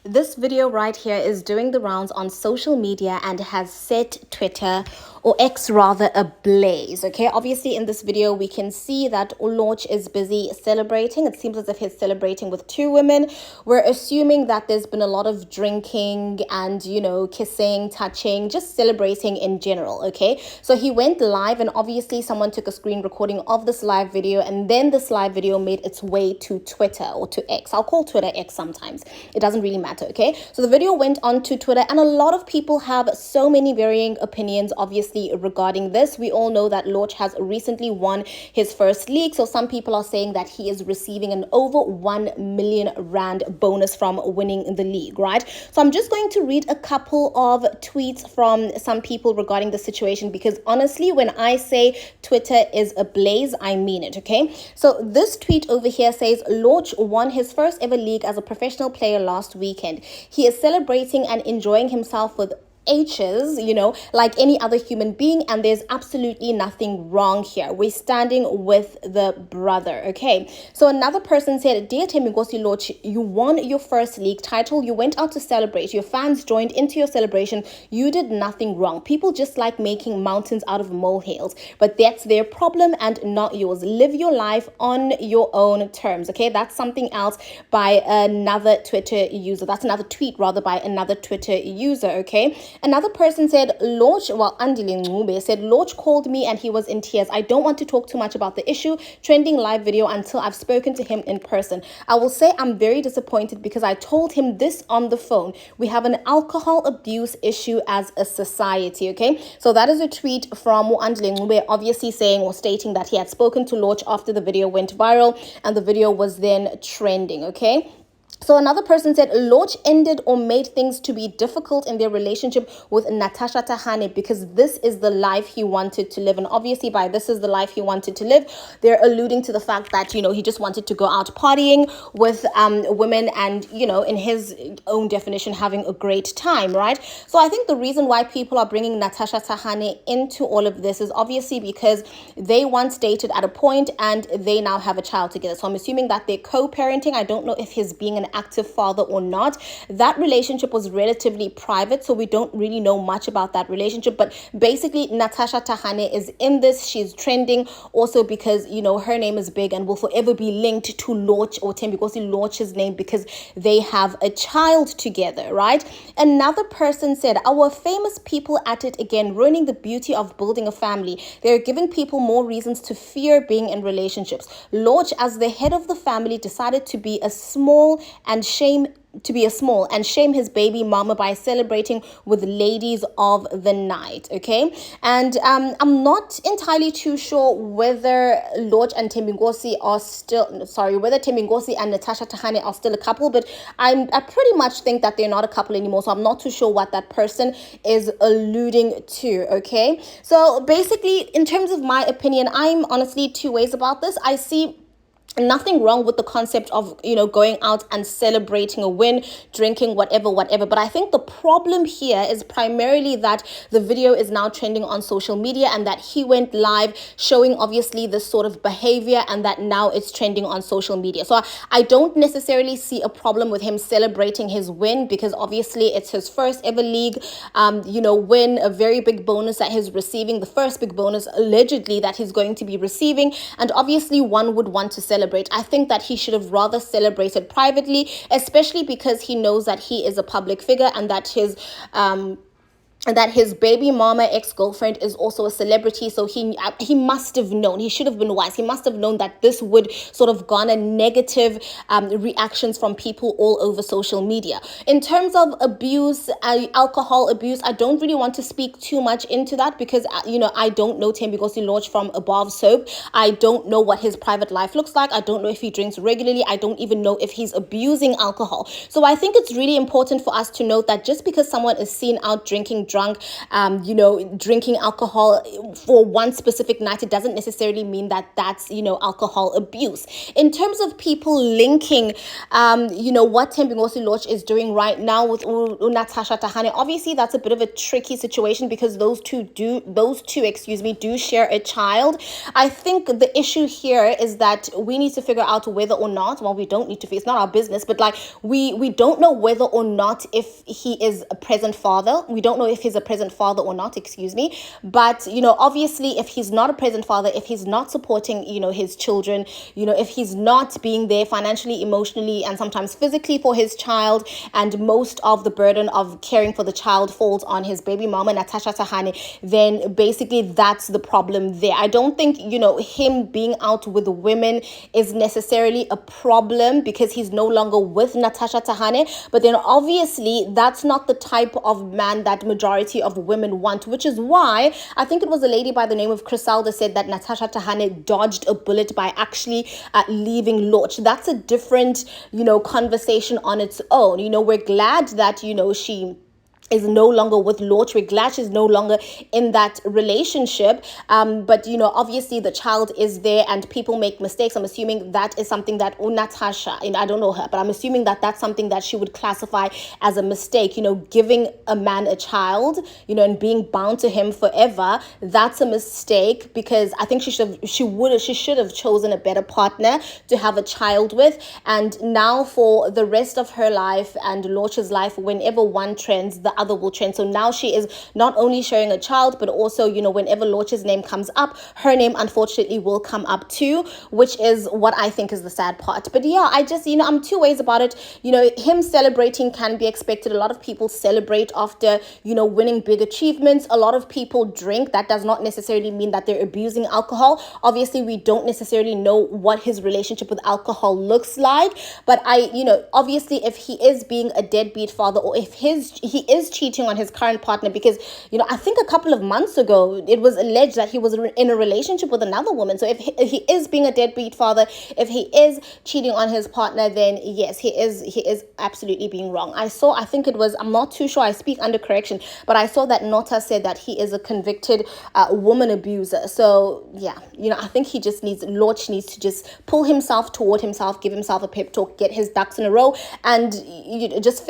This video right here is doing the rounds on social media and has set Twitter, or X rather, ablaze. Okay, obviously in this video we can see that Lorch is busy celebrating. It seems as if he's celebrating with two women. We're assuming that there's been a lot of drinking and, you know, kissing, touching, just celebrating in general. Okay, so he went live and obviously someone took a screen recording of this live video, and then this live video made its way to Twitter, or to X. I'll call Twitter X sometimes. It doesn't really matter. Okay, so the video went on to Twitter and a lot of people have so many varying opinions obviously regarding this. We all know that Lorch has recently won his first league, so some people are saying that he is receiving an over 1 million rand bonus from winning the league, right? So I'm just going to read a couple of tweets from some people regarding the situation, because honestly, when I say Twitter is ablaze, I mean it. Okay, so this tweet over here says Lorch won his first ever league as a professional player last weekend. He is celebrating and enjoying himself with H's, you know, like any other human being, and there's absolutely nothing wrong here. We're standing with the brother. Okay, so another person said, "Dear Thembinkosi Lorch, you won your first league title. You went out to celebrate. Your fans joined into your celebration. You did nothing wrong. People just like making mountains out of molehills, but that's their problem and not yours. Live your life on your own terms." Okay, that's something else by another Twitter user. That's another tweet rather by another Twitter user. Okay, another person said, Lorch, Andile Ncube said, Lorch called me and he was in tears. I don't want to talk too much about the issue, trending live video, until I've spoken to him in person. I will say I'm very disappointed because I told him this on the phone. We have an alcohol abuse issue as a society. Okay, so that is a tweet from Andile Ncube, obviously saying or stating that he had spoken to Lorch after the video went viral and the video was then trending. Okay, so another person said Lorch ended or made things to be difficult in their relationship with Natasha Tahane because this is the life he wanted to live. And obviously by this is the life he wanted to live, they're alluding to the fact that, you know, he just wanted to go out partying with women and, you know, in his own definition, having a great time, right? So I think the reason why people are bringing Natasha Tahane into all of this is obviously because they once dated at a point and they now have a child together. So I'm assuming that they're co-parenting. I don't know if he's being an active father or not. That relationship was relatively private, so we don't really know much about that relationship. But basically, Natasha Tahane is in this. She's trending also because, you know, her name is big and will forever be linked to Lorch, or Thembinkosi Lorch's name, because they have a child together, right? Another person said, our famous people at it again, ruining the beauty of building a family. They're giving people more reasons to fear being in relationships. Lorch, as the head of the family, decided to be a small and shame his baby mama by celebrating with ladies of the night. Okay, and I'm not entirely too sure whether Lorch and Thembinkosi are whether Thembinkosi and Natasha Tahane are still a couple, but I pretty much think that they're not a couple anymore, so I'm not too sure what that person is alluding to. Okay, so basically, in terms of my opinion, I'm honestly two ways about this. I see nothing wrong with the concept of, you know, going out and celebrating a win, drinking, whatever. But I think the problem here is primarily that the video is now trending on social media and that he went live showing obviously this sort of behavior, and that now it's trending on social media. So I don't necessarily see a problem with him celebrating his win, because obviously it's his first ever league, win, a very big bonus that he's receiving, the first big bonus allegedly that he's going to be receiving. And obviously one would want to celebrate. I think that he should have rather celebrated privately, especially because he knows that he is a public figure and that his baby mama ex-girlfriend is also a celebrity. So he must have known, he should have been wise. He must have known that this would sort of garner negative reactions from people all over social media. In terms of abuse, alcohol abuse, I don't really want to speak too much into that because, I don't know Thembinkosi Lorch from a bar of soap. I don't know what his private life looks like. I don't know if he drinks regularly. I don't even know if he's abusing alcohol. So I think it's really important for us to note that just because someone is seen out drinking, drunk, drinking alcohol for one specific night, it doesn't necessarily mean that that's, alcohol abuse. In terms of people linking, what Thembinkosi Lorch is doing right now with Natasha Tahane, obviously that's a bit of a tricky situation because those two do share a child. I think the issue here is that we need to figure out whether or not, well, we don't need to, it's not our business, but like we don't know whether or not if he is a present father. We don't know if he's a present father or not, but obviously if he's not a present father, if he's not supporting his children, if he's not being there financially, emotionally, and sometimes physically for his child, and most of the burden of caring for the child falls on his baby mama Natasha Tahane, then basically that's the problem there. I don't think him being out with women is necessarily a problem because he's no longer with Natasha Tahane, but then obviously that's not the type of man that majority of women want, which is why I think it was a lady by the name of Crisalda said that Natasha Tahane dodged a bullet by actually leaving Lorch. That's a different conversation on its own. We're glad that she is no longer with Lorch. We're glad she's no longer in that relationship. But, obviously the child is there and people make mistakes. I'm assuming that is something that Natasha, I don't know her, but I'm assuming that that's something that she would classify as a mistake. Giving a man a child, and being bound to him forever, that's a mistake because I think she should have chosen a better partner to have a child with. And now for the rest of her life and Lorch's life, whenever one trends, the other will trend. So now she is not only sharing a child, but also, whenever Lorch's name comes up, her name unfortunately will come up too, which is what I think is the sad part. But yeah, I just, I'm two ways about it. Him celebrating can be expected. A lot of people celebrate after, winning big achievements. A lot of people drink. That does not necessarily mean that they're abusing alcohol. Obviously, we don't necessarily know what his relationship with alcohol looks like. But obviously, if he is being a deadbeat father, or if he is cheating on his current partner, because I think a couple of months ago it was alleged that he was in a relationship with another woman. So if he is being a deadbeat father, if he is cheating on his partner, then yes, he is absolutely being wrong. I think it was, I'm not too sure, I speak under correction, but I saw that Nota said that he is a convicted woman abuser. So yeah, I think Lorch needs to just pull himself toward himself, give himself a pep talk, get his ducks in a row, and just